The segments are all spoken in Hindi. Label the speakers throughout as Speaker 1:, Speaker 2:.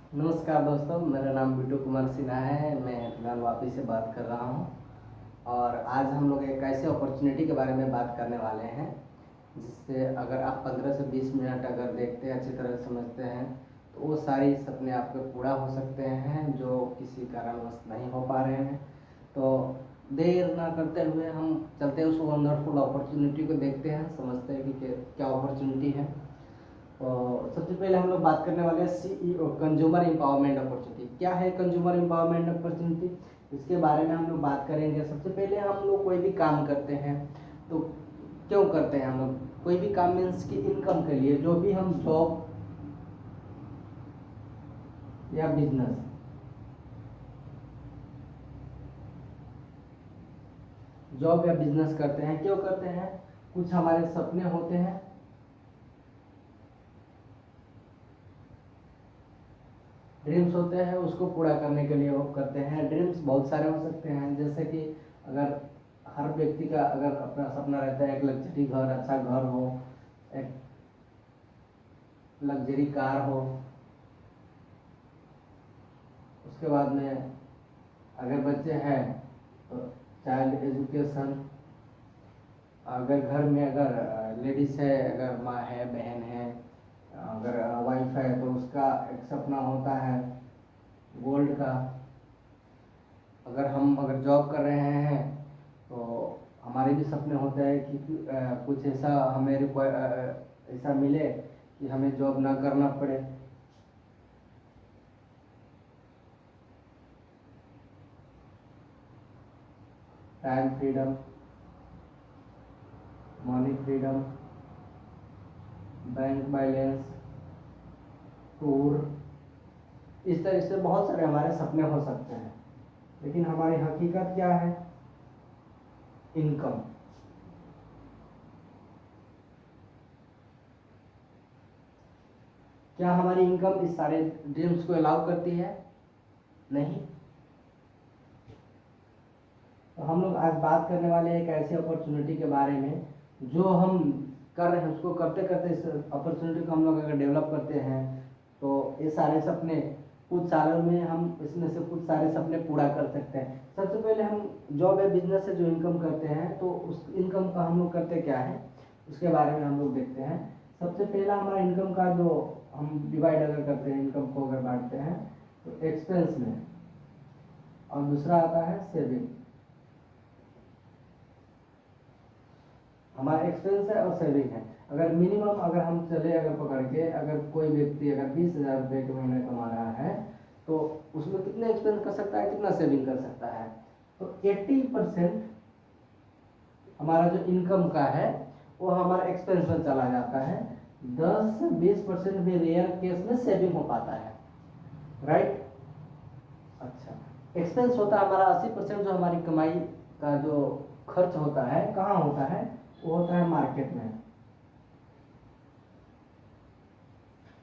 Speaker 1: नमस्कार दोस्तों, मेरा नाम बिट्टू कुमार सिन्हा है। मैं फिलहाल वापी से बात कर रहा हूँ और आज हम लोग एक ऐसे अपॉर्चुनिटी के बारे में बात करने वाले हैं जिससे अगर आप 15 से 20 मिनट अगर देखते हैं, अच्छी तरह से समझते हैं तो वो सारी सपने आपके पूरा हो सकते हैं जो किसी कारणवश नहीं हो पा रहे हैं। तो देर ना करते हुए हम चलते हैं उस वंडरफुल अपॉर्चुनिटी को देखते हैं, समझते हैं कि क्या अपॉर्चुनिटी है। और सबसे पहले हम लोग बात करने वाले हैं सीईओ, कंज्यूमर एम्पावरमेंट अपॉर्चुनिटी। क्या है कंज्यूमर एम्पावरमेंट अपॉर्चुनिटी, इसके बारे में हम लोग बात करेंगे। सबसे पहले हम लोग कोई भी काम करते हैं तो क्यों करते हैं हम लोग कोई भी काम, मीन्स की इनकम के लिए। जो भी हम जॉब या बिजनेस करते हैं, क्यों करते हैं? कुछ हमारे सपने होते हैं, ड्रीम्स होते हैं, उसको पूरा करने के लिए वो करते हैं। ड्रीम्स बहुत सारे हो सकते हैं, जैसे कि अगर हर व्यक्ति का अगर अपना सपना रहता है एक लग्जरी घर, अच्छा घर हो, एक लग्जरी कार हो। उसके बाद में अगर बच्चे हैं तो चाइल्ड एजुकेशन। अगर घर में अगर लेडीज है, अगर माँ है, बहन है, अगर वाइफ है तो उसका एक सपना होता है गोल्ड का। अगर जॉब कर रहे हैं तो हमारे भी सपने होते हैं कि कुछ ऐसा हमें ऐसा मिले कि हमें जॉब ना करना पड़े। Time freedom, money freedom, bank balance, tour, इस तरह से बहुत सारे हमारे सपने हो सकते हैं। लेकिन हमारी हकीकत क्या है? इनकम। क्या हमारी इनकम इस सारे ड्रीम्स को अलाउ करती है? नहीं। तो हम लोग आज बात करने वाले हैं एक ऐसी अपॉर्चुनिटी के बारे में जो हम कर रहे हैं। उसको करते करते इस अपॉर्चुनिटी को हम लोग अगर डेवलप करते हैं तो ये सारे सपने कुछ सालों में हम इसमें से कुछ सारे सपने पूरा कर सकते हैं। सबसे पहले हम जॉब या बिजनेस से जो इनकम करते हैं तो उस इनकम का हम लोग करते क्या है उसके बारे में हम लोग देखते हैं। सबसे पहला हमारा इनकम का जो हम डिवाइड अगर करते हैं, इनकम को अगर बांटते हैं तो एक्सपेंस में, और दूसरा आता है सेविंग। हमारा एक्सपेंस है और सेविंग है। अगर मिनिमम अगर हम चले अगर पकड़ के, अगर कोई व्यक्ति अगर 20,000 रुपये के महीने कमा रहा है तो उसमें कितने एक्सपेंस कर सकता है, कितना सेविंग कर सकता है? तो 80% हमारा जो इनकम का है वो हमारा एक्सपेंस में चला जाता है। 10 से 20% भी रेयर केस में सेविंग हो पाता है, राइट। अच्छा, एक्सपेंस होता है हमारा 80%। जो हमारी कमाई का जो खर्च होता है कहाँ होता है? वो होता है मार्केट में।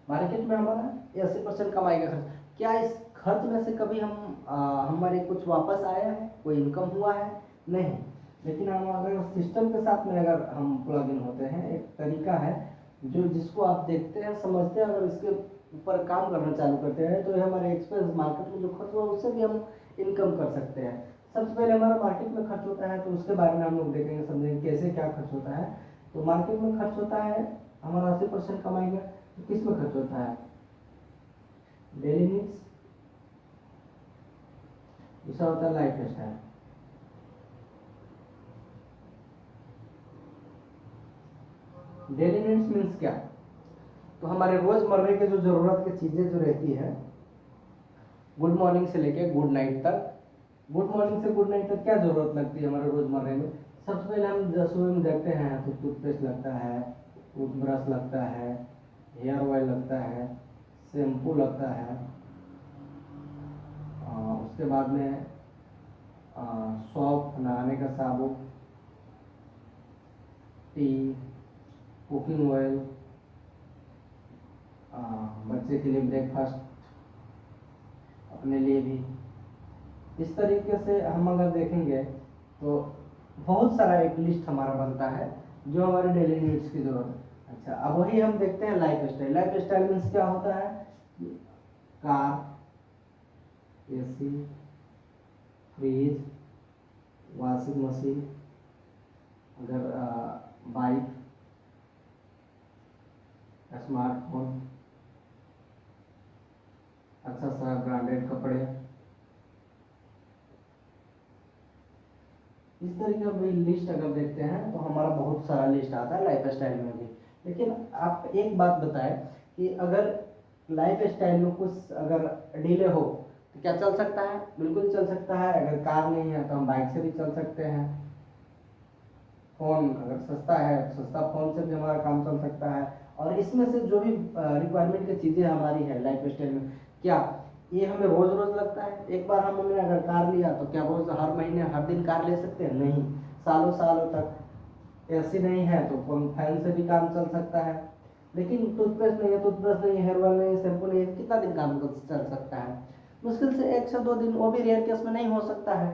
Speaker 1: मार्केट में हमारा 80% कमाई का खर्च। क्या इस खर्च में से कभी हमारे कुछ वापस आया है, कोई इनकम हुआ है? नहीं। लेकिन हम अगर सिस्टम के साथ में अगर हम प्लग इन होते हैं, एक तरीका है जो जिसको आप देखते हैं, समझते हैं, अगर इसके ऊपर काम करना चालू करते हैं तो ये हमारे एक्सपेंस मार्केट में जो खर्च हुआ उससे भी हम इनकम कर सकते हैं। सबसे पहले हमारा मार्केट में खर्च होता है तो उसके बारे में हम लोग देखेंगे, समझेंगे कैसे क्या खर्च होता है। तो मार्केट में खर्च होता है हमारा 80% कमाई का। तो किस में खर्च होता है? डेली नीड्स, दूसरा होता है life style. Daily needs means क्या? तो हमारे रोजमर्रे के जो जरूरत की चीजें जो रहती है, गुड मॉर्निंग से लेके गुड नाइट तक। गुड मॉर्निंग से गुड नाइट तक क्या जरूरत लगती है हमारे रोजमर्रे में? सबसे पहले हम सुबह में देखते हैं तो टूथपेस्ट लगता है, टूथब्रश लगता है, हेयर ऑयल लगता है, शैम्पू लगता है, उसके बाद में सॉप, नहाने का साबुन, टी, कुकिंग ऑयल, बच्चे के लिए ब्रेकफास्ट, अपने लिए भी। इस तरीके से हम अगर देखेंगे तो बहुत सारा एक लिस्ट हमारा बनता है जो हमारे डेली नीड्स की जरूरत है। अच्छा, अब वही हम देखते हैं life style. Life style means क्या होता है? Car, AC, fridge, washing machine, अगर बाइक, स्मार्टफोन, अच्छा सा ब्रांडेड कपड़े, इस तरीके का लिस्ट अगर देखते हैं तो हमारा बहुत सारा लिस्ट आता है लाइफ स्टाइल में भी। लेकिन आप एक बात बताएं कि अगर लाइफ स्टाइल में कुछ अगर डिले हो तो क्या चल सकता है? बिल्कुल चल सकता है। अगर कार नहीं है तो हम बाइक से भी चल सकते हैं। फ़ोन अगर सस्ता है तो सस्ता फ़ोन से भी हमारा काम चल सकता है। और इसमें से जो भी रिक्वायरमेंट की चीज़ें हमारी है लाइफ स्टाइल में, क्या ये हमें रोज़ रोज़ लगता है? एक बार हमने अगर कार लिया तो क्या रोज़ हर महीने हर दिन कार ले सकते हैं? नहीं, सालों सालों तक। एसी नहीं है तो फैन से भी काम चल सकता है। लेकिन टूथपेस्ट नहीं है, हेयर ऑयल नहीं है, शैम्पू नहीं है, कितना दिन काम चल सकता है? मुश्किल से 1 से 2 दिन, वो भी रेयर केस में नहीं हो सकता है।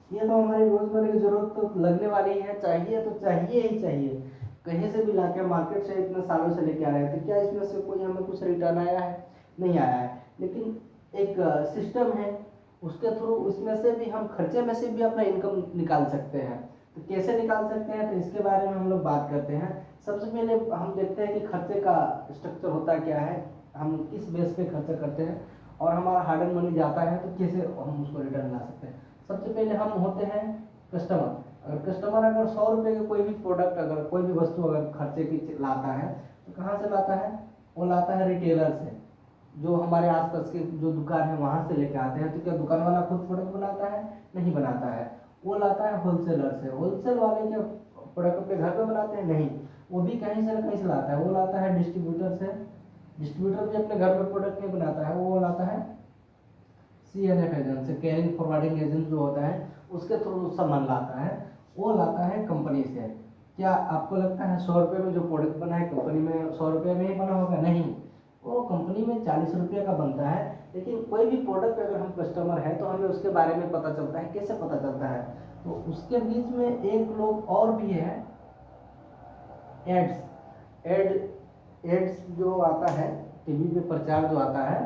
Speaker 1: ये तो हमारी रोजमर्रा की जरूरत तो लगने वाली है, चाहिए तो चाहिए ही चाहिए। कहीं से भी लाके मार्केट से इतने सालों से लेके आ रहे हैं तो क्या इसमें से कोई हमें कुछ रिटर्न आया है? नहीं आया है। लेकिन एक सिस्टम है, उसके थ्रू उसमें से भी हम खर्चे में से भी अपना इनकम निकाल सकते हैं। तो कैसे निकाल सकते हैं, तो इसके बारे में हम लोग बात करते हैं। सबसे पहले हम देखते हैं कि खर्चे का स्ट्रक्चर होता क्या है, हम किस बेस पे खर्चा करते हैं और हमारा हार्ड एंड मनी जाता है तो कैसे हम उसको रिटर्न ला सकते हैं। सबसे पहले हम होते हैं कस्टमर। अगर कस्टमर अगर 100 रुपये के कोई भी प्रोडक्ट, अगर कोई भी वस्तु अगर खर्चे की लाता है तो कहाँ से लाता है? वो लाता है रिटेलर से, जो हमारे आसपास के जो दुकान है वहाँ से लेके आते हैं। तो क्या दुकान वाला खुद प्रोडक्ट बनाता है? नहीं बनाता है, वो लाता है होलसेलर से। होलसेल वाले क्या प्रोडक्ट अपने घर पे बनाते हैं? नहीं, वो भी कहीं से न कहीं से लाता है। वो लाता है डिस्ट्रीब्यूटर से। डिस्ट्रीब्यूटर भी अपने घर पे प्रोडक्ट नहीं बनाता है, वो लाता है CNF एजेंट से, कैरिंग फॉरवर्डिंग एजेंट जो होता है उसके थ्रू सामान लाता है। वो लाता है कंपनी से। क्या आपको लगता है 100 रुपये में जो प्रोडक्ट बना है कंपनी में 100 रुपये में ही बना होगा? नहीं, वो कंपनी में 40 रुपये का बनता है। लेकिन कोई भी प्रोडक्ट अगर हम कस्टमर है तो हमें उसके बारे में पता चलता है। कैसे पता चलता है? तो उसके बीच में एक लोग और भी है, एड्स जो आता है, टीवी पे प्रचार जो आता है,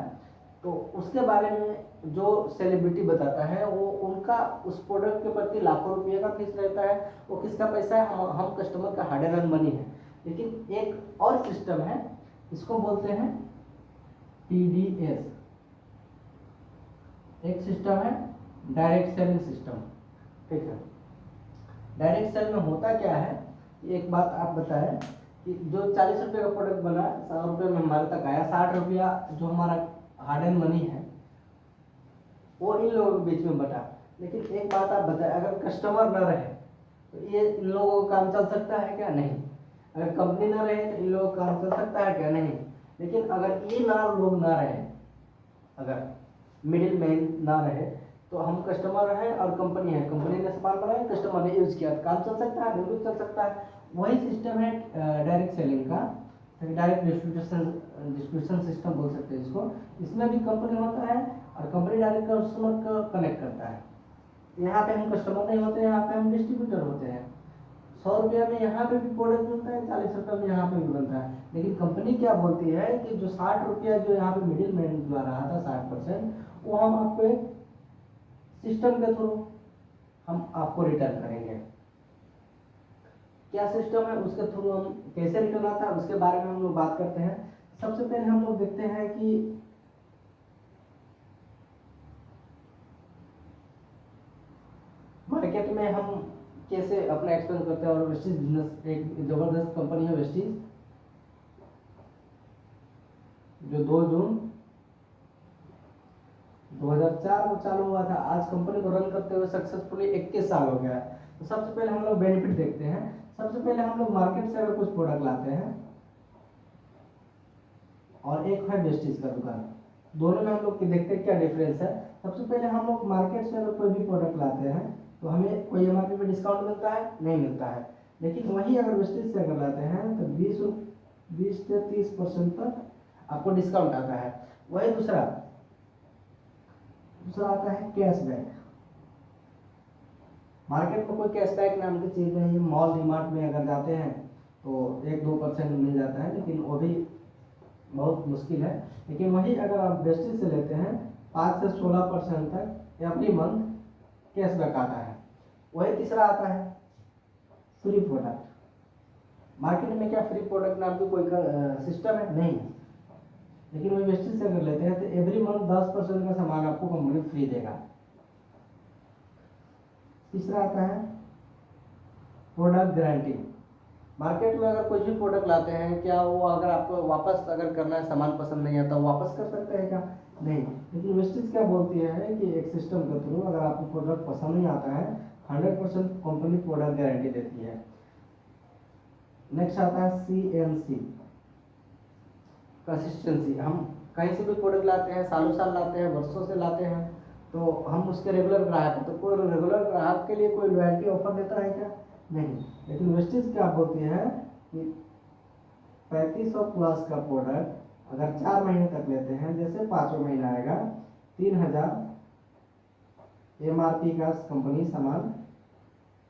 Speaker 1: तो उसके बारे में जो सेलिब्रिटी बताता है वो उनका उस प्रोडक्ट के प्रति लाखों रुपये का फीस रहता है। वो किसका पैसा है? हम कस्टमर का हार्ड एंड मनी है। लेकिन एक और सिस्टम है, इसको बोलते हैं TDS। एक सिस्टम है डायरेक्ट सेलिंग सिस्टम। ठीक है, डायरेक्ट सेल में होता क्या है? एक बात आप बताएं कि जो 40 रुपये का प्रोडक्ट बना 100 रुपये में हमारे तक आया, 60 रुपया जो हमारा हार्ड एंड मनी है वो इन लोगों के बीच में बटा। लेकिन एक बात आप बताएं, अगर कस्टमर न रहे तो ये इन लोगों का काम चल सकता है क्या? नहीं। अगर कंपनी ना रहे तो इन लोगों का काम चल सकता है क्या? नहीं। लेकिन अगर ये ना लोग ना रहे, अगर मिडिल मैन ना रहे, तो हम कस्टमर है और कंपनी है, कंपनी ने सामान बनाया, कस्टमर ने यूज किया, काम चल सकता है, बिल्कुल चल सकता है। वही सिस्टम है डायरेक्ट सेलिंग का, डायरेक्ट डिस्ट्रीब्यूशन सिस्टम बोल सकते हैं इसको। इसमें भी कंपनी होता है और कंपनी डायरेक्ट कस्टमर को कनेक्ट करता है। यहाँ पे हम कस्टमर नहीं होते, यहाँ पे हम डिस्ट्रीब्यूटर होते हैं। 100 रुपये में यहाँ पे भी प्रोडक्ट मिलता है, 40 रुपये में यहाँ पे भी बनता है। लेकिन कंपनी क्या बोलती है कि जो 60 रुपया जो यहाँ पे मिडिल मैन जो रहा था 60%, वो हम आपको एक सिस्टम के थ्रू हम आपको रिटर्न करेंगे। क्या सिस्टम है, उसके थ्रू हम कैसे रिटर्न आता है उसके बारे में हम लोग बात करते हैं। सबसे पहले हम लोग देखते हैं कि मार्केट में हम कैसे अपना एक्सपेंस करते हैं। और वेस्टीज बिजनेस एक जबरदस्त कंपनी है, वेस्टीज, जो 2 जून 2004 को चालू हुआ था। आज कंपनी को रन करते हुए सक्सेसफुली 21 साल हो गया है। तो सबसे पहले हम लोग बेनिफिट देखते हैं। सबसे पहले हम लोग मार्केट से अगर कुछ प्रोडक्ट लाते हैं और एक है वेस्टीज का दुकान, दोनों में हम लोग देखते हैं क्या डिफरेंस है। सबसे पहले हम लोग मार्केट से अगर कोई भी प्रोडक्ट लाते हैं तो हमें कोई MRP पे डिस्काउंट मिलता है? नहीं मिलता है। लेकिन वही अगर वेस्टीज से अगर लाते हैं तो 20 से 30% तक आपको डिस्काउंट आता है। वही दूसरा आता है कैशबैक। मार्केट में कोई कैशबैक नाम की चीज़ नहीं है। मॉल डीमार्ट में अगर जाते हैं तो 1-2% मिल जाता है, लेकिन वो भी बहुत मुश्किल है। लेकिन वही अगर आप वेस्टेज से लेते हैं 5 से 16% तक एवरी मंथ कैशबैक आता है। वही तीसरा आता है फ्री प्रोडक्ट। मार्केट में क्या फ्री प्रोडक्ट नाम की कोई सिस्टम है? नहीं। लेकिन वही वेस्टेज से अगर लेते हैं तो एवरी मंथ 10% का सामान आपको कंपनी फ्री देगा। तीसरा आता है प्रोडक्ट गारंटी। मार्केट में अगर कोई भी प्रोडक्ट लाते हैं, क्या वो अगर आपको वापस अगर करना है, सामान पसंद नहीं आता, वापस कर सकते हैं क्या? नहीं। लेकिन वेस्टेज क्या बोलती है कि एक सिस्टम के थ्रू अगर आपको प्रोडक्ट पसंद नहीं आता है 100% कंपनी प्रोडक्ट गारंटी देती है। नेक्स्ट आता है CMC, कंसिस्टेंसी। हम कहीं से भी प्रोडक्ट लाते हैं, सालों साल लाते हैं, वर्षों से लाते हैं, तो हम उसके रेगुलर ग्राहक हैं। तो कोई रेगुलर ग्राहक के लिए कोई लॉयल्टी ऑफर देता है क्या? नहीं। लेकिन वेस्टेज क्या बोलती है कि 3500 प्लस का प्रोडक्ट अगर 4 महीने तक लेते हैं, जैसे 5वां महीना आएगा 3000 MRP का कंपनी सामान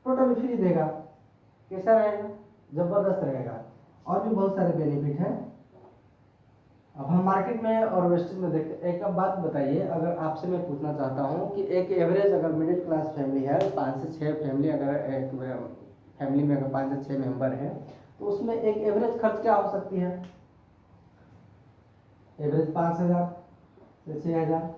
Speaker 1: टोटली फ्री देगा। कैसा रहेगा? जबरदस्त रहेगा। और भी बहुत सारे बेनिफिट हैं। अब हम मार्केट में और वेस्टेज में देखते हैं। एक अब बात बताइए, अगर आपसे मैं पूछना चाहता हूँ कि एक एवरेज अगर मिडिल क्लास फैमिली है, 5 से 6 फैमिली, अगर एक फैमिली में अगर 5 से 6 मेंबर हैं, तो उसमें एक एवरेज खर्च क्या हो सकती है? एवरेज 5000 से 6000।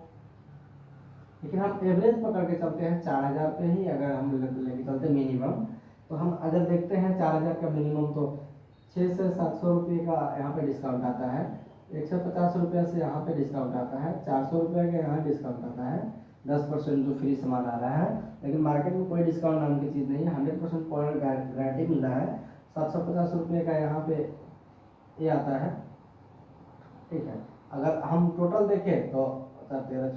Speaker 1: लेकिन हम एवरेज पकड़ के चलते हैं 4000 पे ही, अगर हम लेके चलते हैं मिनिमम, तो हम अगर देखते हैं 4000 का मिनिमम, तो 6 से 700 रुपये का यहाँ पे डिस्काउंट आता है, 150 रुपये से यहाँ पे डिस्काउंट आता है, 400 रुपये का यहाँ डिस्काउंट आता है, 10% जो फ्री सामान आ रहा है। लेकिन मार्केट में कोई डिस्काउंट नाम की चीज़ नहीं है, 100% गारंटी मिल रहा है। 750 रुपये का यहाँ पे ये आता है। ठीक है। अगर हम टोटल देखें तो 13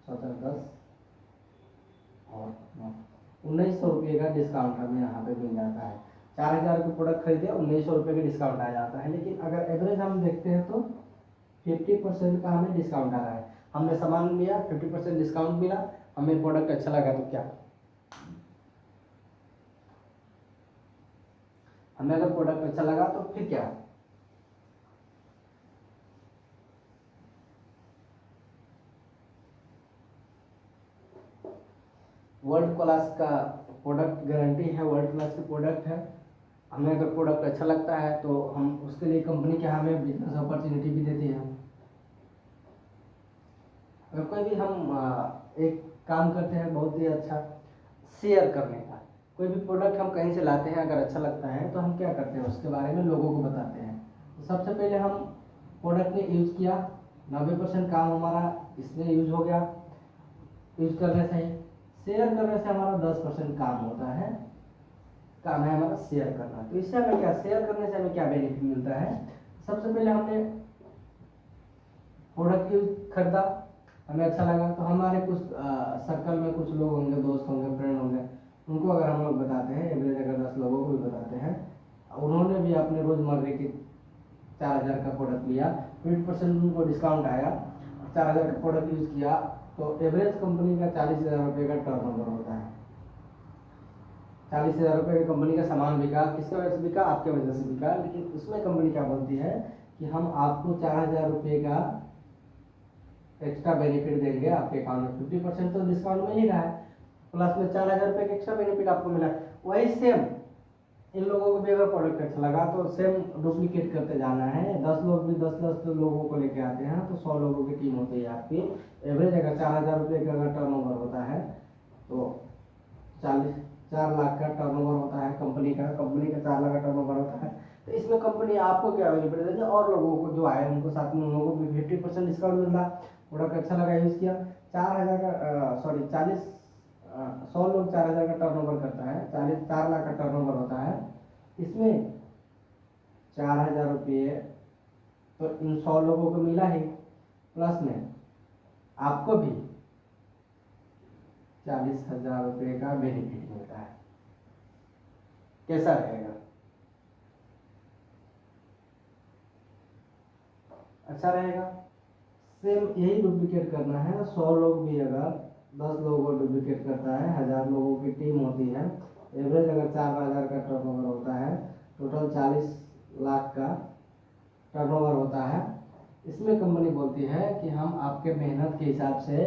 Speaker 1: 17 10 और 1900 रुपये का डिस्काउंट हमें यहाँ पे मिल जाता है। 4000 के प्रोडक्ट खरीदे 1900 रुपये का डिस्काउंट आ जाता है। लेकिन अगर एवरेज हम देखते हैं तो 50% का हमें डिस्काउंट आ रहा है। हमने सामान लिया, 50% डिस्काउंट मिला, हमें प्रोडक्ट अच्छा लगा, तो क्या? हमें अगर प्रोडक्ट अच्छा लगा तो फिर क्या? वर्ल्ड क्लास का प्रोडक्ट गारंटी है, वर्ल्ड क्लास की प्रोडक्ट है। हमें अगर प्रोडक्ट अच्छा लगता है तो हम उसके लिए कंपनी क्या हमें बिजनेस अपॉर्चुनिटी भी देती है। अगर कोई भी हम एक काम करते हैं बहुत ही अच्छा शेयर करने का, कोई भी प्रोडक्ट हम कहीं से लाते हैं, अगर अच्छा लगता है तो हम क्या करते हैं, उसके बारे में लोगों को बताते हैं। तो सबसे पहले हम प्रोडक्ट ने यूज़ किया, 90% काम हमारा इसमें यूज हो गया, यूज करने से ही। शेयर करने से हमारा 10% काम होता है, काम है हमारा शेयर करना। तो इससे हमें क्या, शेयर करने से हमें क्या बेनिफिट मिलता है? सबसे पहले हमने प्रोडक्ट यूज खरीदा, हमें अच्छा लगा, तो हमारे कुछ सर्कल में कुछ लोग होंगे, दोस्त होंगे, फ्रेंड होंगे, उनको अगर हम लोग बताते हैं, एवरेज अगर 10 लोगों को भी बताते हैं, उन्होंने भी अपने रोजमर्रे के 4000 का प्रोडक्ट लिया, 20% उनको डिस्काउंट आया, 4000 का प्रोडक्ट यूज किया, तो एवरेज कंपनी का 40,000 रुपये का टर्नओवर होता है। 40,000 रुपये की कंपनी का सामान बिका, किसकी वजह से बिका? आपके वजह से बिका। लेकिन उसमें कंपनी क्या बोलती है कि हम आपको 4000 रुपये का एक्स्ट्रा बेनिफिट देंगे, आपके अकाउंट में 50% तो डिस्काउंट मिल ही रहा है, प्लस में 4000 रुपये का एक्स्ट्रा बेनिफिट आपको मिला। वही सेम इन लोगों को भी अगर प्रोडक्ट अच्छा लगा तो सेम डुप्लीकेट करते जाना है। 10 लोग भी 10-10 लोगों को लेके आते हैं, तो 100 लोगों की टीम होती है आपकी। एवरेज अगर 4000 रुपये का अगर टर्नओवर होता है तो 4 लाख का टर्नओवर होता है कंपनी का 4 लाख का टर्नओवर होता है। तो इसमें कंपनी आपको क्या बेनिफिट देती है, और लोगों को जो आए उनको साथ में उन लोगों को भी 50% डिस्काउंट मिल रहा। प्रोडक्ट अच्छा लगा, यूज़ किया, 4000 का सॉरी 100 लोग 4000 का टर्नओवर करता है, 4 लाख का टर्नओवर होता है। इसमें 4000 रुपये तो इन 100 लोगों को मिला ही, प्लस में आपको भी 40,000 रुपये का बेनिफिट मिलता है। कैसा रहेगा? अच्छा रहेगा। सेम यही डुप्लीकेट करना है। 100 लोग भी अगर 10 लोगों को डुप्लीकेट करता है, 1000 लोगों की टीम होती है, एवरेज अगर 4000 का टर्नओवर होता है, टोटल 40 लाख का टर्नओवर होता है, होती है कि हम आपके मेहनत के हिसाब से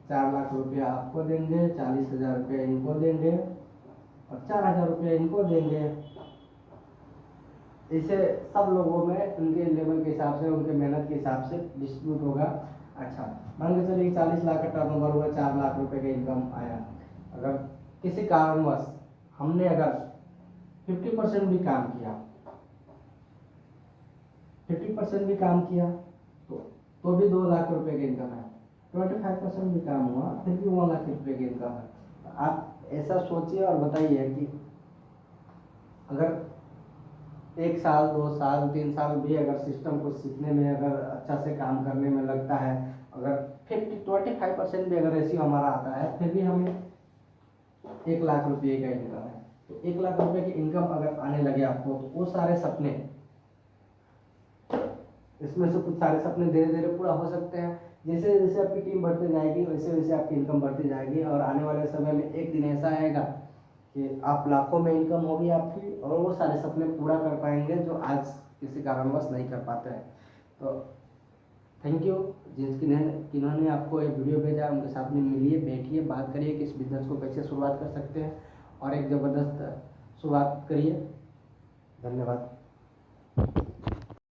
Speaker 1: 4 लाख रुपया आपको देंगे, 40,000 रुपये इनको देंगे और 4,000 रुपये इनको देंगे। इसे सब लोगों में उनके लेवल के हिसाब से, उनके मेहनत के हिसाब से डिस्ट्रीब्यूट होगा। अच्छा, मान के चलिए 40 लाख का टर्नओवर हुआ, 4 लाख रुपए का इनकम आया। अगर किसी कारणवश हमने अगर 50% भी काम किया, 50% भी काम किया तो भी 2 लाख रुपए का इनकम है। 25% भी काम हुआ फिर भी 1 लाख रुपए की इनकम है। आप ऐसा सोचिए और बताइए कि अगर 1 साल, 2 साल, 3 साल भी अगर सिस्टम को सीखने में, अगर अच्छा से काम करने में लगता है, अगर 25% भी अगर रेशियो हमारा आता है, फिर भी हमें 1 लाख रुपये का इनकम है। तो 1 लाख रुपए की इनकम अगर आने लगे आपको, तो वो सारे सपने, इसमें से कुछ सारे सपने धीरे धीरे पूरा हो सकते हैं। जैसे जैसे आपकी टीम बढ़ती जाएगी, वैसे वैसे आपकी इनकम बढ़ती जाएगी और आने वाले समय में एक दिन ऐसा आएगा कि आप लाखों में इनकम होगी आपकी और वो सारे सपने पूरा कर पाएंगे जो आज किसी कारणवश नहीं कर पाते हैं। तो थैंक यू जिन्होंने आपको ये वीडियो भेजा, उनके साथ में मिलिए, बैठिए, बात करिए कि इस बिजनेस को कैसे शुरुआत कर सकते हैं और एक ज़बरदस्त शुरुआत करिए। धन्यवाद।